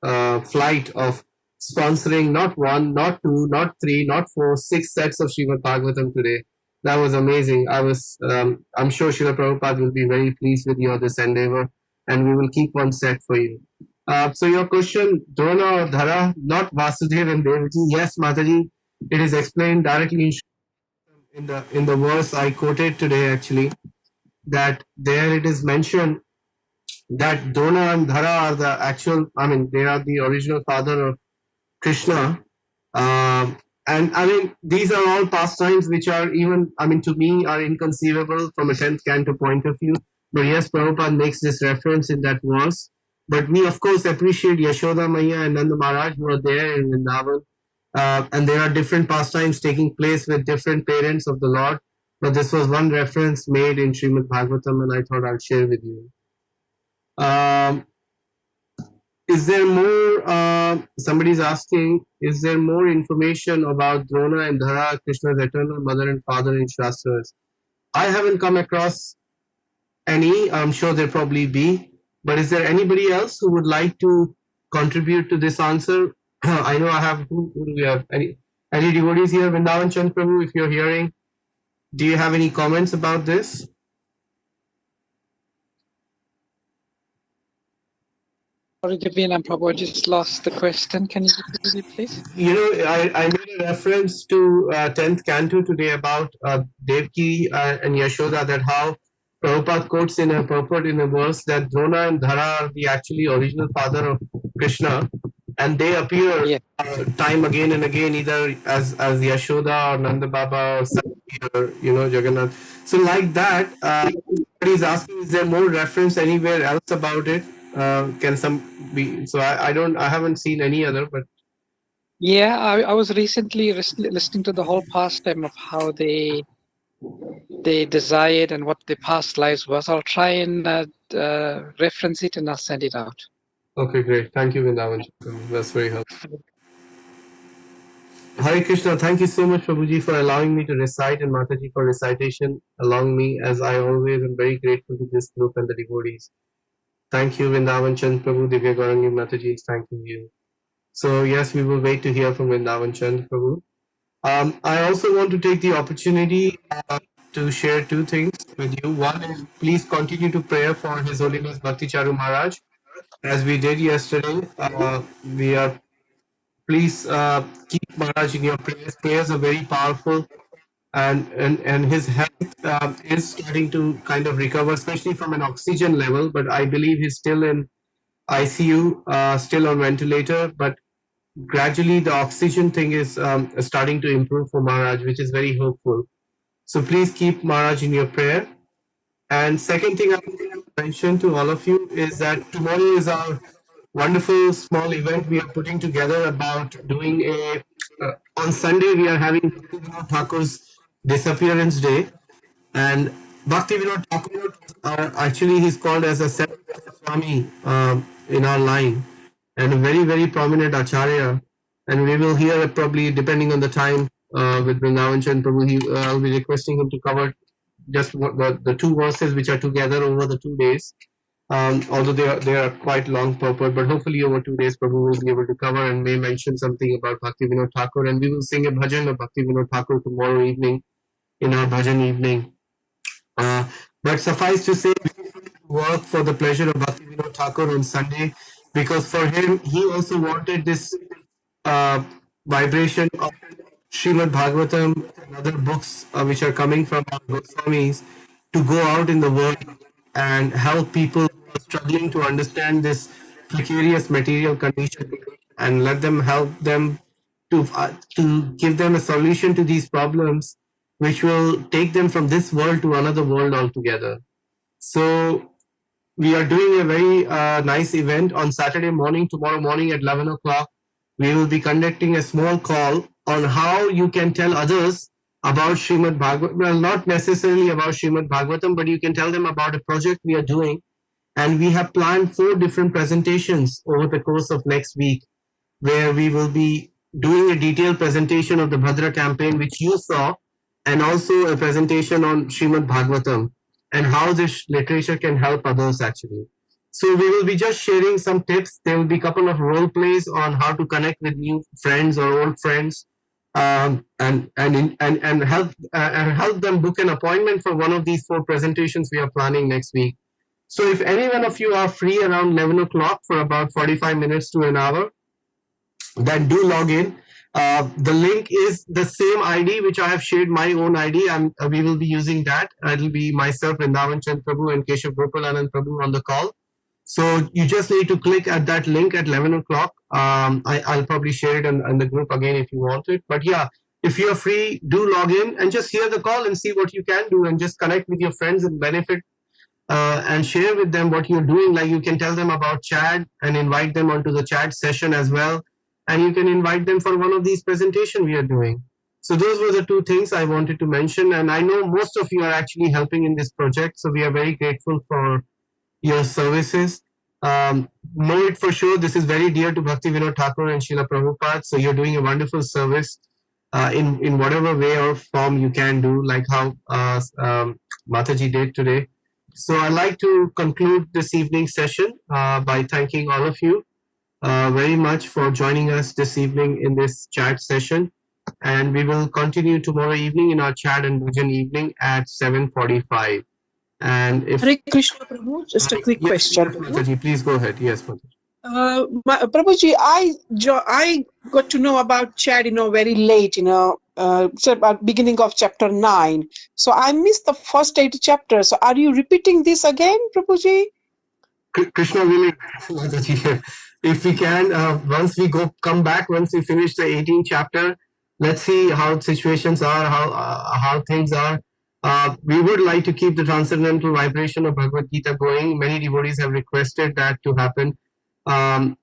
flight of sponsoring not one, not two, not three, not four, 6 sets of Srimad Bhagavatam today. That was amazing. I'm sure Srila Prabhupada will be very pleased with your this endeavor, and we will keep one set for you. So your question, Drona or Dhara, not Vasudeva and Devaki. Yes, Mataji, it is explained directly in the verse I quoted today. Actually, that there it is mentioned that Drona and Dhara are the actual. I mean, they are the original father of Krishna. And I mean, these are all pastimes which are even, I mean, to me, are inconceivable from a 10th canto point of view. But yes, Prabhupada makes this reference in that verse. But we, of course, appreciate Yashoda Maya and Nanda Maharaj who are there in Vrindavan. And there are different pastimes taking place with different parents of the Lord. But this was one reference made in Srimad Bhagavatam, and I thought I'd share with you. Is there more, somebody's asking, is there more information about Drona and Dhara, Krishna's eternal mother and father in Shastras? I haven't come across any. I'm sure there probably be. But is there anybody else who would like to contribute to this answer? I know I have, who do we have? Any devotees here? Vrindavan Chand Prabhu, if you're hearing, do you have any comments about this? Sorry, Divya and Prabhu, I just lost the question. Can you repeat it, please? I made a reference to 10th canto today about Devki and Yashoda, that how Prabhupada quotes in a purport in a verse that Drona and Dhara are the actually original father of Krishna, and they appear time again and again, either as Yashoda or Nanda Baba or Sakhi or Jagannath. So like that, somebody is asking, is there more reference anywhere else about it? Can some be? So I haven't seen any other, but yeah, I was recently listening to the whole pastime of how they desired and what their past lives was. I'll try and reference it and I'll send it out. Okay, great. Thank you, Vrindavan. That's very helpful. Hare Krishna, thank you so much, Prabhuji, for allowing me to recite, and Mataji for recitation along me, as I always am very grateful to this group and the devotees. Thank you, Vrindavan Chand Prabhu, Divya Gaurangi Mataji is thanking you. So yes, we will wait to hear from Vrindavan Chand Prabhu. I also want to take the opportunity to share 2 things with you. One is, please continue to pray for His Holiness Bhakti Charu Maharaj, as we did yesterday. We are Please keep Maharaj in your prayers. Prayers are very powerful, and his health is starting to kind of recover, especially from an oxygen level. But I believe he's still in ICU, still on ventilator. But gradually, the oxygen thing is starting to improve for Maharaj, which is very hopeful. So please keep Maharaj in your prayer. And second thing I want to mention to all of you is that tomorrow is our wonderful small event we are putting together about doing a on Sunday we are having Bhakti Vinod Thakur's disappearance day, and Bhakti Vinod Thakur actually he's called as a Swami in our line, and a very, very prominent Acharya. And we will hear probably, depending on the time, with Vrindavan Chand Prabhu, I'll be requesting him to cover just the two verses which are together over the 2 days. Although they are quite long purport, but hopefully over 2 days Prabhu will be able to cover and may mention something about Bhakti Vinod Thakur, and we will sing a bhajan of Bhakti Vinod Thakur tomorrow evening in our bhajan evening. But suffice to say, we work for the pleasure of Bhakti Vinod Thakur on Sunday, because for him, he also wanted this vibration of Srimad Bhagavatam and other books which are coming from our Goswamis to go out in the world and help people who are struggling to understand this precarious material condition, and let them help them to give them a solution to these problems which will take them from this world to another world altogether. So we are doing a very nice event on Saturday morning, tomorrow morning at 11 o'clock. We will be conducting a small call on how you can tell others about Srimad Bhagavatam. Well, not necessarily about Srimad Bhagavatam, but you can tell them about a project we are doing. And we have planned 4 different presentations over the course of next week, where we will be doing a detailed presentation of the Bhadra campaign, which you saw, and also a presentation on Srimad Bhagavatam and how this literature can help others actually. So we will be just sharing some tips. There will be a couple of role plays on how to connect with new friends or old friends, and help them book an appointment for one of these 4 presentations we are planning next week. So if any one of you are free around 11 o'clock for about 45 minutes to an hour, then do log in. The link is the same ID which I have shared, my own ID, and we will be using that. It'll be myself, Vrindavan Chand Prabhu, and Keshav Gopalanand Prabhu on the call. So you just need to click at that link at 11 o'clock. I'll probably share it in the group again if you want it. But yeah, if you're free, do log in and just hear the call and see what you can do, and just connect with your friends and benefit and share with them what you're doing. Like you can tell them about chat and invite them onto the chat session as well. And you can invite them for one of these presentations we are doing. So those were the 2 things I wanted to mention. And I know most of you are actually helping in this project. So we are very grateful for your services. Know it for sure, this is very dear to Bhakti Vinod Thakur and Srila Prabhupada. So you're doing a wonderful service in whatever way or form you can do, like how Mataji did today. So I'd like to conclude this evening's session by thanking all of you very much for joining us this evening in this chat session. And we will continue tomorrow evening in our chat and bhajan evening at 7:45. And if Hare Krishna Prabhu, just a quick question. Yes, Mataji, please go ahead. Yes, Mataji. Prabhuji, I got to know about chat, very late, so about beginning of chapter 9. So I missed the first 8 chapters. So are you repeating this again, Prabhuji? Krishna willing, Mataji, if we can, once we come back, once we finish the 18th chapter, let's see how situations are, how things are. We would like to keep the transcendental vibration of Bhagavad Gita going. Many devotees have requested that to happen.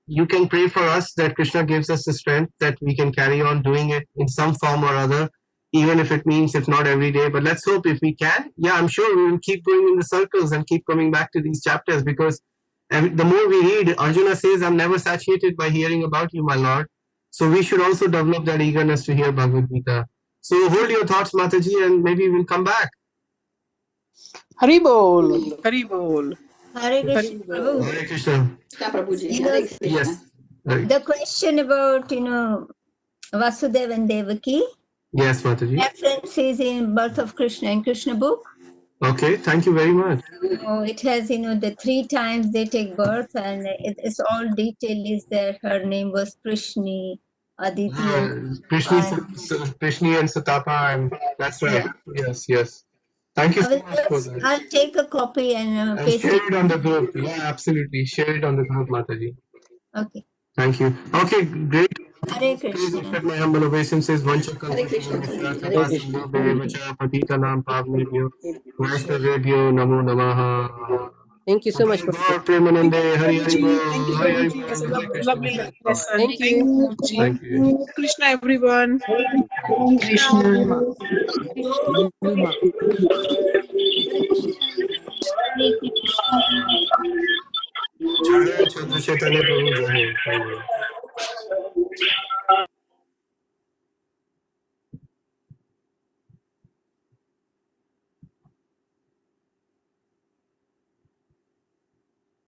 You can pray for us that Krishna gives us the strength that we can carry on doing it in some form or other, even if it means, if not every day. But let's hope if we can. Yeah, I'm sure we will keep going in the circles and keep coming back to these chapters, because the more we read, Arjuna says, I'm never satiated by hearing about you, my Lord. So we should also develop that eagerness to hear Bhagavad Gita. So hold your thoughts, Mataji, and maybe we'll come back. Haribol, Haribol. Hare Krishna, Prabhu. Hare Krishna. Yes. The question about, Vasudeva and Devaki, Yes, Mataji. reference is in Birth of Krishna in Krishna book. Okay, thank you very much. So it has, the 3 times they take birth, and it's all detailed is there. Her name was Krishni, Aditya. Krishni and Satapa, and that's right. Yeah. Yes. Thank you so much for that. I'll take a copy and paste share it. it on the group. Yeah, absolutely. Share it on the group, Mataji. Okay. Thank you. Okay, great. Hare Please Krishna. accept my humble obeisances. Hare Krishna. Namo Namaha. Thank you so much. Gaur Premanande, Hari Hari Bol, Thank you, Hari Hari Prabhuji. Bol, It's a Hare Krishna. lovely lesson. Thank you. Prabhuji. Thank you. Krishna, everyone. Krishna. Hare Krishna. Jai Chaitanya Prabhu Jai. Thank you.